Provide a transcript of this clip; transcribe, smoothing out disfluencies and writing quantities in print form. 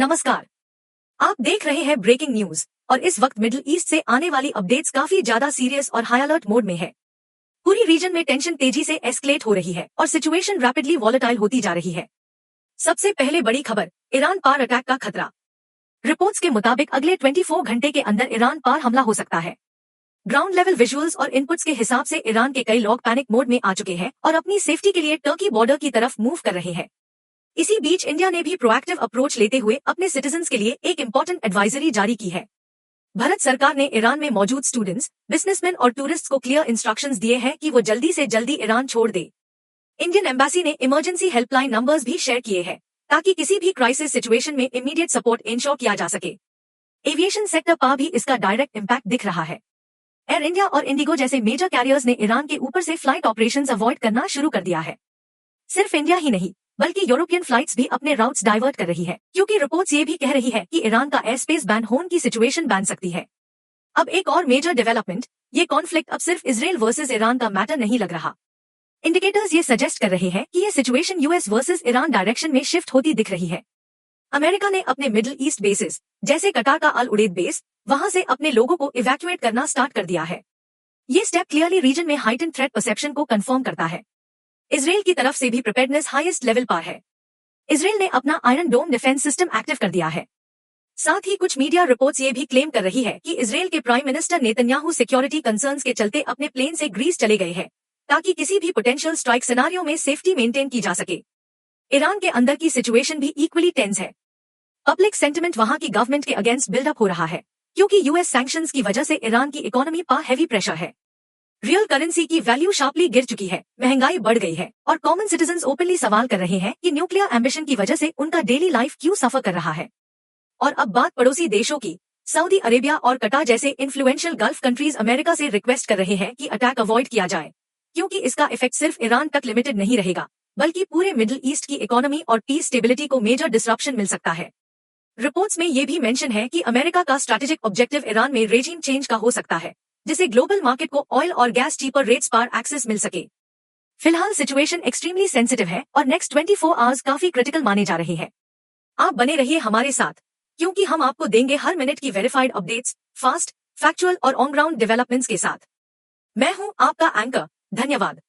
नमस्कार। आप देख रहे हैं ब्रेकिंग न्यूज और इस वक्त मिडिल ईस्ट से आने वाली अपडेट्स काफी ज्यादा सीरियस और हाई अलर्ट मोड में है। पूरी रीजन में टेंशन तेजी से एस्केलेट हो रही है और सिचुएशन रैपिडली वॉलेटाइल होती जा रही है। सबसे पहले बड़ी खबर, ईरान पार अटैक का खतरा। रिपोर्ट्स के मुताबिक अगले 24 घंटे के अंदर ईरान पार हमला हो सकता है। ग्राउंड लेवल विजुअल्स और इनपुट्स के हिसाब से ईरान के कई लोग पैनिक मोड में आ चुके हैं और अपनी सेफ्टी के लिए टर्की बॉर्डर की तरफ मूव कर रहे हैं। इसी बीच इंडिया ने भी प्रोएक्टिव अप्रोच लेते हुए अपने सिटीजन्स के लिए एक इंपॉर्टेंट एडवाइजरी जारी की है। भारत सरकार ने ईरान में मौजूद स्टूडेंट्स, बिजनेसमैन और टूरिस्ट्स को क्लियर इंस्ट्रक्शंस दिए हैं कि वो जल्दी से जल्दी ईरान छोड़ दे। इंडियन एम्बेसी ने इमरजेंसी हेल्पलाइन नंबर्स भी शेयर किए हैं ताकि किसी भी क्राइसिस सिचुएशन में इमीडिएट सपोर्ट इंश्योर किया जा सके। एविएशन सेक्टर पर भी इसका डायरेक्ट इम्पैक्ट दिख रहा है। एयर इंडिया और इंडिगो जैसे मेजर कैरियर्स ने ईरान के ऊपर से फ्लाइट ऑपरेशंस अवॉइड करना शुरू कर दिया है। सिर्फ इंडिया ही नहीं बल्कि यूरोपियन फ्लाइट्स भी अपने राउट्स डाइवर्ट कर रही है, क्योंकि रिपोर्ट्स ये भी कह रही है कि ईरान का एयर स्पेस बैन होने की सिचुएशन बन सकती है। अब एक और मेजर डेवलपमेंट, ये कॉन्फ्लिक्ट अब सिर्फ इजराइल वर्सेस ईरान का मैटर नहीं लग रहा। इंडिकेटर्स ये सजेस्ट कर रहे हैं कि ये situation US versus Iran direction में शिफ्ट होती दिख रही है। अमेरिका ने अपने मिडिल ईस्ट बेसिस जैसे कटार का अल उड़ैद बेस, वहां से अपने लोगों को इवैक्यूएट करना स्टार्ट कर दिया है। ये स्टेप क्लियरली रीजन में हाइटेंड थ्रेट परसेप्शन को कंफर्म करता है। इजराइल की तरफ से भी प्रिपेयर्डनेस हाईएस्ट लेवल पर है। इजराइल ने अपना आयरन डोम डिफेंस सिस्टम एक्टिव कर दिया है। साथ ही कुछ मीडिया रिपोर्ट्स ये भी क्लेम कर रही है कि इजराइल के prime minister Netanyahu security concerns के चलते अपने प्लेन से ग्रीस चले गए हैं ताकि किसी भी पोटेंशियल स्ट्राइक सिनारियो में सेफ्टी मेंटेन की जा सके। ईरान के अंदर की सिचुएशन भी इक्वली टेंस है। पब्लिक सेंटिमेंट वहां की गवर्नमेंट के अगेंस्ट बिल्डअप हो रहा है, क्योंकि यूएस सैंक्शंस की वजह से ईरान की इकोनॉमी पर हैवी प्रेशर है। रियल करेंसी की वैल्यू शार्पली गिर चुकी है, महंगाई बढ़ गई है और कॉमन सिटीजन्स ओपनली सवाल कर रहे हैं कि न्यूक्लियर एम्बिशन की वजह से उनका डेली लाइफ क्यों सफर कर रहा है। और अब बात पड़ोसी देशों की। सऊदी अरेबिया और कटार जैसे इन्फ्लुएंशियल गल्फ कंट्रीज अमेरिका से रिक्वेस्ट कर रहे हैं कि अटैक अवॉइड किया जाए, क्योंकि इसका इफेक्ट सिर्फ ईरान तक लिमिटेड नहीं रहेगा बल्कि पूरे मिडिल ईस्ट की इकोनॉमी और पीस स्टेबिलिटी को मेजर डिसरप्शन मिल सकता है। रिपोर्ट्स में ये भी मेंशन है कि अमेरिका का स्ट्रैटेजिक ऑब्जेक्टिव ईरान में रेजिम चेंज का हो सकता है, जिससे ग्लोबल मार्केट को ऑयल और गैस चीपर रेट्स पर एक्सेस मिल सके। फिलहाल सिचुएशन एक्सट्रीमली सेंसिटिव है और नेक्स्ट 24 आवर्स काफी क्रिटिकल माने जा रहे हैं। आप बने रहिए हमारे साथ, क्योंकि हम आपको देंगे हर मिनट की वेरीफाइड अपडेट्स, फास्ट, फैक्चुअल और ऑन ग्राउंड डेवलपमेंट्स के साथ। मैं हूं आपका एंकर। धन्यवाद।